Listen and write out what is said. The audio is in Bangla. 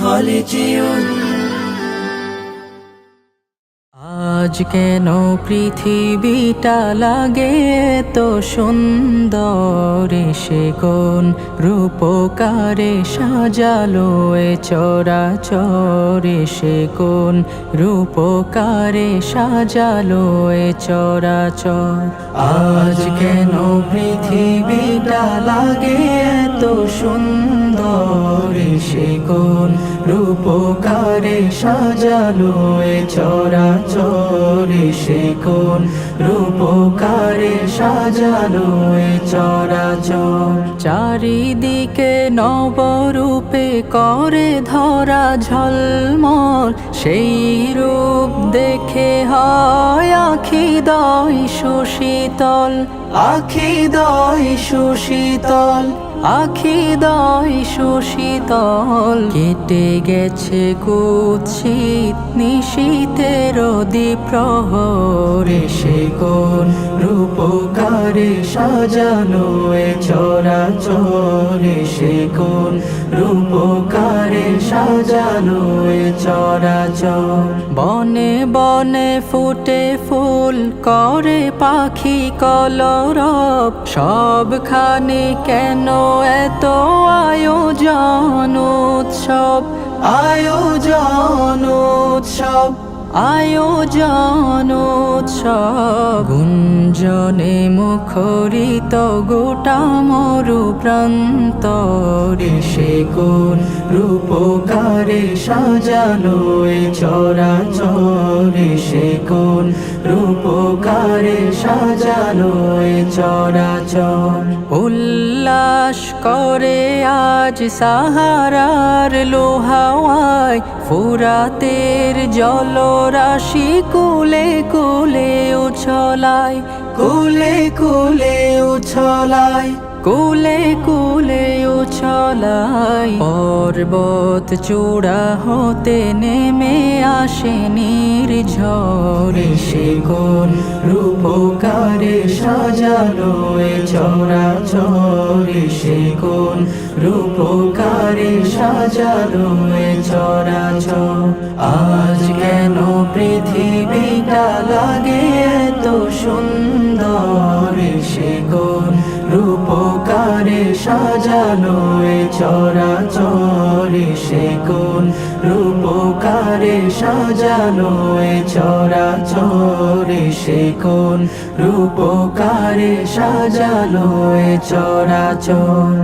خالدون আজ কেন পৃথিবীটা লাগে তো সুন্দর, সে কোন রূপকারে সাজালো এ চরাচর, সে কোন রূপকারে সাজালো এ চরাচর। আজ কেন পৃথিবীটা লাগে তো সুন্দর, সে কোন রূপকারে সাজালো এ চরাচর, সে কোন রূপকারে সাজালো এ চরাচর। চারিদিকে নবরূপে করে ধরা ঝলমল, সেই রূপ দেখে হয় আখিদয় সুশীতল, আখিদয় সুশীতল, আখিদয় সুশীতল। কেটে গেছে কুৎসিত নিশীথের দ্বিপ্রহর, সে কোন রূপকারে সাজালো এ চরাচর, সে কোন রূপকারে সাজালো এ চরাচর। বনে বনে ফুটে ফুল করে পাখি কলরব, সবখানে কেন এত আয়োজন উৎসব, আয়োজন উৎসব, আয়োজন উৎসব। গুঞ্জনে মুখরিত গোটা মরু প্রান্তর, সে কোন রূপকারে সাজালো এ চরাচর, সে কোন রূপকারে সাজালো এ চরাচর। উল্লাস করে আজ সাহারার লোহাওয়ায়, ফুরাতের জলরাশি কুলে কুলে উছলায়, কুলে কুলে উছলায়, কুলে কুলে উছলায়। পর্বত চূড়া হতে নেমে আসে নির্ঝর, সে কোন রূপকারে সাজালো এ চরাচর, সে কোন রূপকারে সাজালো এ চরাচর। আজ কেন পৃথিবীটা লাগে এত সুন্দর, সে কোন রূপকারে সাজালো এ চরাচর, সে কোন রূপকারে সাজালো এ চরাচর, সে কোন রূপকারে সাজালো এ চরাচর।